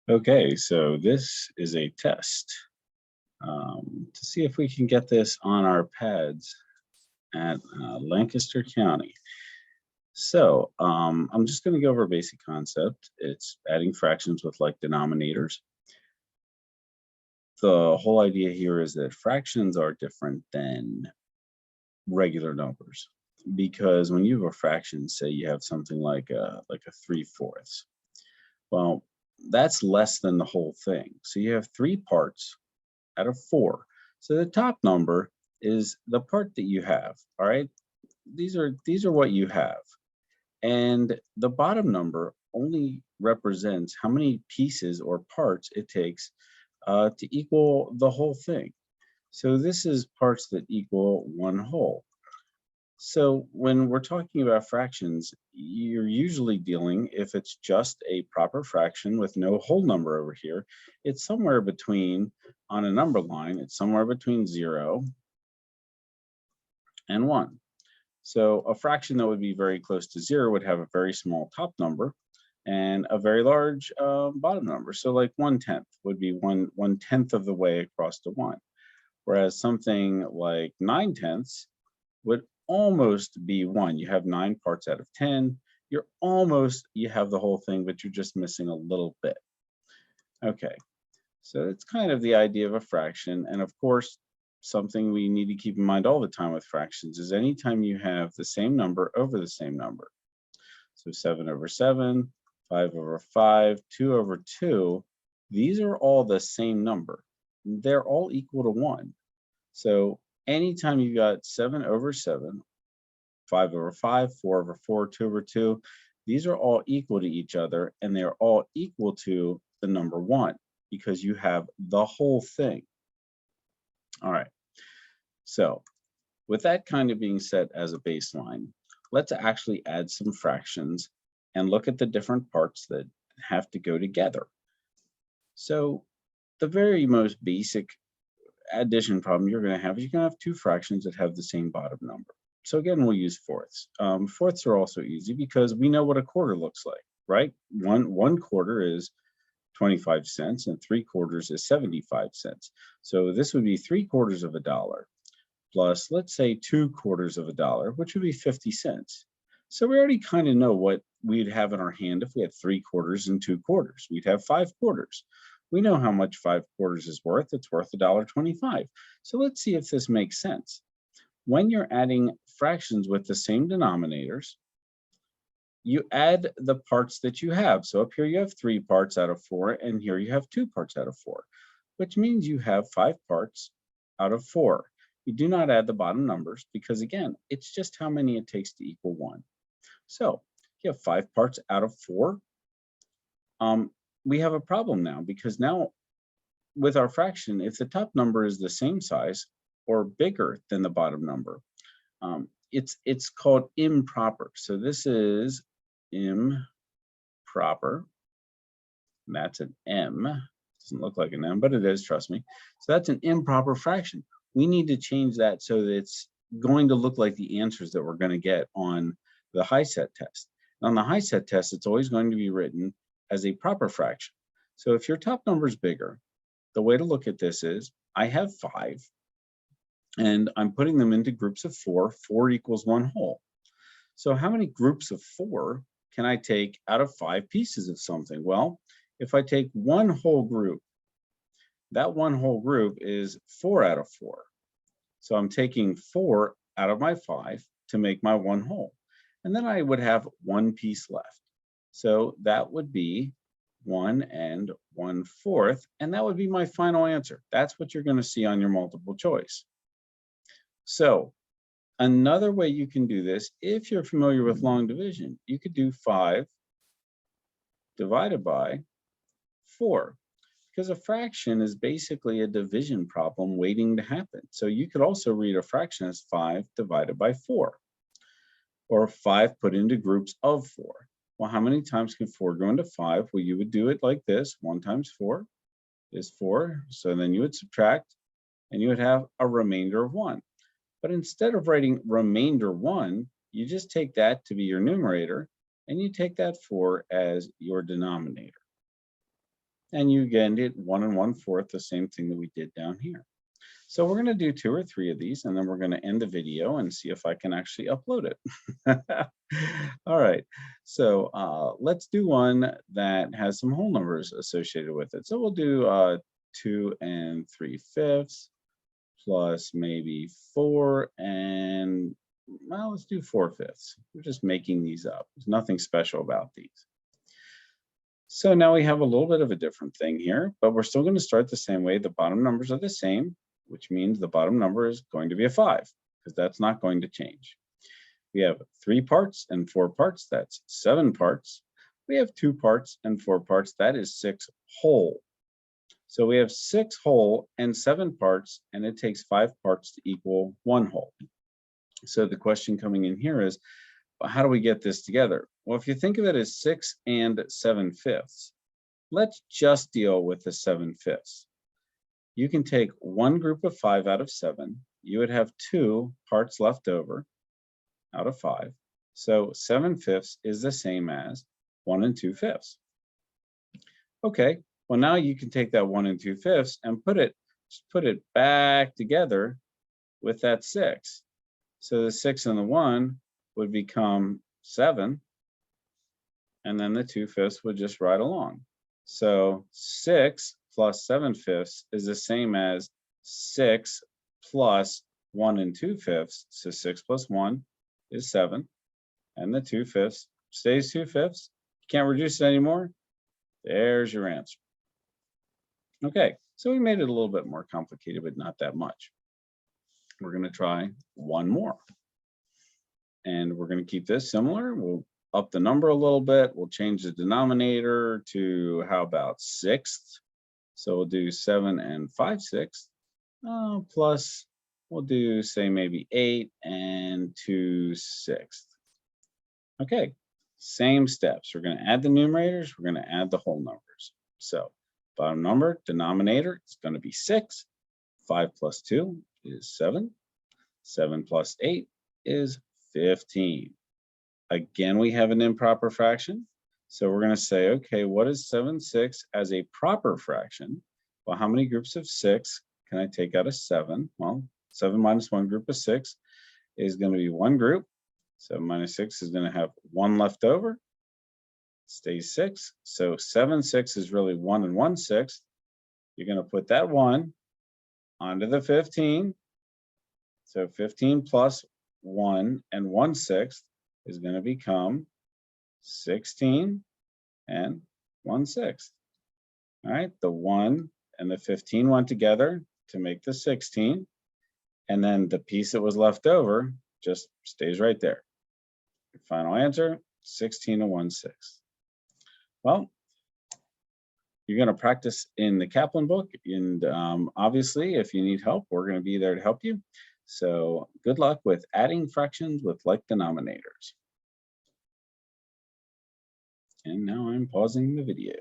Okay, so this is a test to see if we can get this on our pads at Lancaster County. So I'm just going to go over a basic concept. It's adding fractions with like denominators. The whole idea here is that fractions are different than regular numbers because when you have a fraction, say you have something like a 3/4. Well, that's less than the whole thing. So you have three parts out of four. So the top number is the part that you have. All right. These are what you have. And the bottom number only represents how many pieces or parts it takes to equal the whole thing. So this is parts that equal one whole. So when we're talking about fractions, you're usually dealing, if it's just a proper fraction with no whole number over here, it's somewhere between, on a number line, it's somewhere between 0 and 1. So a fraction that would be very close to 0 would have a very small top number and a very large bottom number. So like 1/10 would be one tenth of the way across to 1. Whereas something like 9/10 would almost be 1. You have 9 parts out of 10. You have the whole thing, but you're just missing a little bit. Okay, so it's kind of the idea of a fraction. And of course, something we need to keep in mind all the time with fractions is anytime you have the same number over the same number. So 7/7, 5/5, 2/2, these are all the same number. They're all equal to 1. So anytime you got 7/7, 5/5, 4/4, 2/2, these are all equal to each other, and they're all equal to the number 1 because you have the whole thing. All right. So with that kind of being set as a baseline, let's actually add some fractions and look at the different parts that have to go together. So the very most basic addition problem you're going to have is you're going to have two fractions that have the same bottom number. So again, we'll use fourths. Fourths are also easy because we know what a quarter looks like, right? One quarter is 25 cents and 3/4 is 75 cents. So this would be 3/4 of a dollar plus, let's say, 2/4 of a dollar, which would be 50 cents. So we already kind of know what we'd have in our hand if we had 3/4 and 2/4. We'd have 5/4. We know how much 5/4 is worth. It's worth $1.25. So let's see if this makes sense. When you're adding fractions with the same denominators, you add the parts that you have. So up here you have 3 parts out of 4, and here you have 2 parts out of 4, which means you have 5 parts out of 4. You do not add the bottom numbers because, again, it's just how many it takes to equal 1. So you have 5 parts out of 4. We have a problem now because now with our fraction, if the top number is the same size or bigger than the bottom number, it's called improper. So this is improper. And that's an M. Doesn't look like an M, but it is, trust me. So that's an improper fraction. We need to change that so that it's going to look like the answers that we're going to get on the HISET test. And on the HISET test, it's always going to be written as a proper fraction. So if your top number is bigger, the way to look at this is I have 5 and I'm putting them into groups of 4. 4 equals 1 whole. So how many groups of 4 can I take out of 5 pieces of something? Well, if I take one whole group, that one whole group is 4 out of 4. So I'm taking 4 out of my 5 to make my one whole. And then I would have one piece left. So that would be 1 1/4, and that would be my final answer. That's what you're going to see on your multiple choice. So another way you can do this, if you're familiar with long division, you could do 5 divided by 4, because a fraction is basically a division problem waiting to happen. So you could also read a fraction as 5 divided by 4, or 5 put into groups of 4. Well, how many times can 4 go into 5? Well, you would do it like this. 1 times 4 is 4. So then you would subtract, and you would have a remainder of 1. But instead of writing remainder 1, you just take that to be your numerator, and you take that 4 as your denominator. And you again did 1 1/4, the same thing that we did down here. So we're going to do 2 or 3 of these, and then we're going to end the video and see if I can actually upload it. All right, so let's do one that has some whole numbers associated with it. So we'll do 2 3/5 plus maybe 4 and, well, let's do 4/5. We're just making these up. There's nothing special about these. So now we have a little bit of a different thing here, but we're still going to start the same way. The bottom numbers are the same, which means the bottom number is going to be a 5, because that's not going to change. We have 3 parts and 4 parts. That's 7 parts. We have 2 parts and 4 parts. That is 6 whole. So we have 6 whole and 7 parts, and it takes 5 parts to equal 1 whole. So the question coming in here is, well, how do we get this together? Well, if you think of it as 6 and 7/5, let's just deal with the 7/5. You can take one group of 5 out of 7. You would have 2 parts left over out of 5. So 7/5 is the same as 1 2/5. Okay, well now you can take that 1 2/5 and put it back together with that 6. So the 6 and the 1 would become 7, and then the 2/5 would just ride along. So 6 plus 7/5 is the same as 6 plus 1 2/5. So 6 plus 1 is 7, and the 2/5 stays 2/5. You can't reduce it anymore. There's your answer. Okay, so we made it a little bit more complicated, but not that much. We're going to try one more. And we're going to keep this similar. We'll up the number a little bit. We'll change the denominator to, how about 6th? So we'll do 7 5/6. Plus, we'll do, say, maybe 8 2/6. Okay, same steps. We're going to add the numerators. We're going to add the whole numbers. So bottom number, denominator, it's going to be 6. 5 plus 2 is 7. 7 plus 8 is 15. Again, we have an improper fraction. So we're going to say, okay, what is 7/6 as a proper fraction? Well, how many groups of 6 can I take out of 7? Well, 7 minus 1 group of 6 is going to be 1 group. 7 minus 6 is going to have 1 left over. Stays 6. So 7/6 is really 1 1/6. You're going to put that 1 onto the 15. So 15 plus 1 1/6 is going to become 16 1/6. All right, the 1 and the 15 went together to make the 16. And then the piece that was left over just stays right there. Your final answer, 16 1/6. Well, you're going to practice in the Kaplan book. And obviously, if you need help, we're going to be there to help you. So good luck with adding fractions with like denominators. And now I'm pausing the video.